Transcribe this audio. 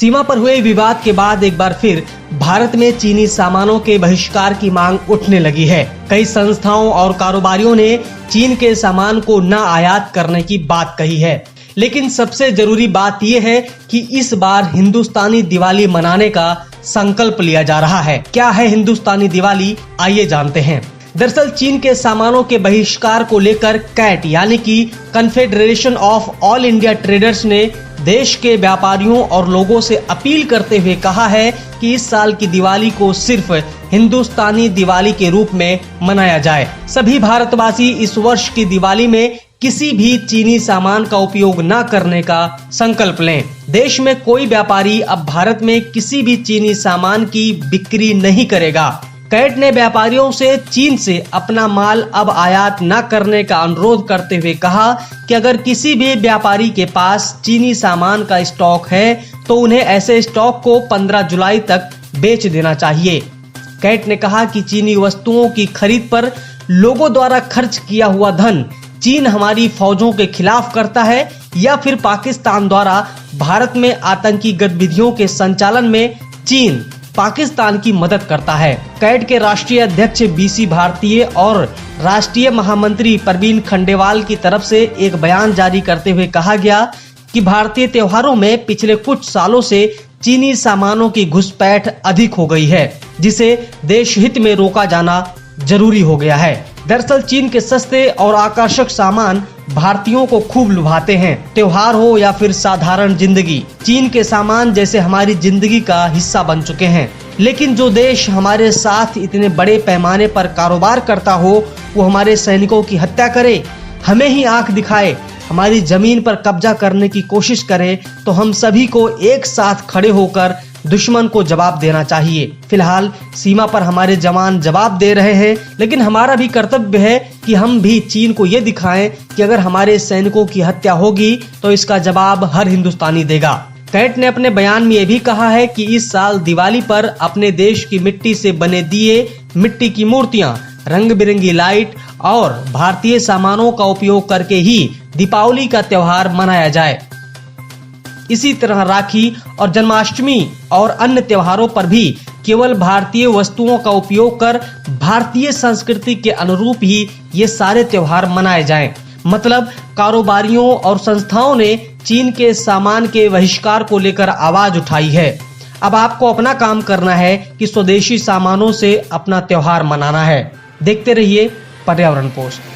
सीमा पर हुए विवाद के बाद एक बार फिर भारत में चीनी सामानों के बहिष्कार की मांग उठने लगी है। कई संस्थाओं और कारोबारियों ने चीन के सामान को न आयात करने की बात कही है। लेकिन सबसे जरूरी बात यह है कि इस बार हिंदुस्तानी दिवाली मनाने का संकल्प लिया जा रहा है। क्या है हिंदुस्तानी दिवाली, आइए जानते हैं। दरअसल चीन के सामानों के बहिष्कार को लेकर कैट यानी कि confederation of all India traders ने देश के व्यापारियों और लोगों से अपील करते हुए कहा है कि इस साल की दिवाली को सिर्फ हिंदुस्तानी दिवाली के रूप में मनाया जाए। सभी भारतवासी इस वर्ष की दिवाली में किसी भी चीनी सामान का उपयोग न करने का संकल्प लें। देश में कोई व्यापारी अब भारत में किसी भी चीनी सामान की बिक्री नहीं करेगा। कैट ने व्यापारियों से चीन से अपना माल अब आयात न करने का अनुरोध करते हुए कहा कि अगर किसी भी व्यापारी के पास चीनी सामान का स्टॉक है तो उन्हें ऐसे स्टॉक को 15 जुलाई तक बेच देना चाहिए। कैट ने कहा कि चीनी वस्तुओं की खरीद पर लोगों द्वारा खर्च किया हुआ धन चीन हमारी फौजों के खिलाफ करता है या फिर पाकिस्तान द्वारा भारत में आतंकी गतिविधियों के संचालन में चीन पाकिस्तान की मदद करता है। कैट के राष्ट्रीय अध्यक्ष बीसी भारतीय और राष्ट्रीय महामंत्री परवीन खंडेवाल की तरफ से एक बयान जारी करते हुए कहा गया कि भारतीय त्योहारों में पिछले कुछ सालों से चीनी सामानों की घुसपैठ अधिक हो गई है, जिसे देश हित में रोका जाना जरूरी हो गया है। दरअसल चीन के सस्ते और आकर्षक सामान भारतीयों को खूब लुभाते हैं। त्योहार हो या फिर साधारण जिंदगी, चीन के सामान जैसे हमारी जिंदगी का हिस्सा बन चुके हैं। लेकिन जो देश हमारे साथ इतने बड़े पैमाने पर कारोबार करता हो, वो हमारे सैनिकों की हत्या करे, हमें ही आंख दिखाए, हमारी जमीन पर कब्जा करने की कोशिश करे, तो हम सभी को एक साथ खड़े होकर दुश्मन को जवाब देना चाहिए। फिलहाल सीमा पर हमारे जवान जवाब दे रहे हैं, लेकिन हमारा भी कर्तव्य है कि हम भी चीन को ये दिखाएं कि अगर हमारे सैनिकों की हत्या होगी तो इसका जवाब हर हिंदुस्तानी देगा। कैट ने अपने बयान में ये भी कहा है कि इस साल दिवाली पर अपने देश की मिट्टी से बने दिए, मिट्टी की मूर्तियां, रंग बिरंगी लाइट और भारतीय सामानों का उपयोग करके ही दीपावली का त्योहार मनाया जाए। इसी तरह राखी और जन्माष्टमी और अन्य त्योहारों पर भी केवल भारतीय वस्तुओं का उपयोग कर भारतीय संस्कृति के अनुरूप ही ये सारे त्योहार मनाए जाएं। मतलब कारोबारियों और संस्थाओं ने चीन के सामान के बहिष्कार को लेकर आवाज उठाई है। अब आपको अपना काम करना है कि स्वदेशी सामानों से अपना त्योहार मनाना है। देखते रहिए पर्यावरण पोस्ट।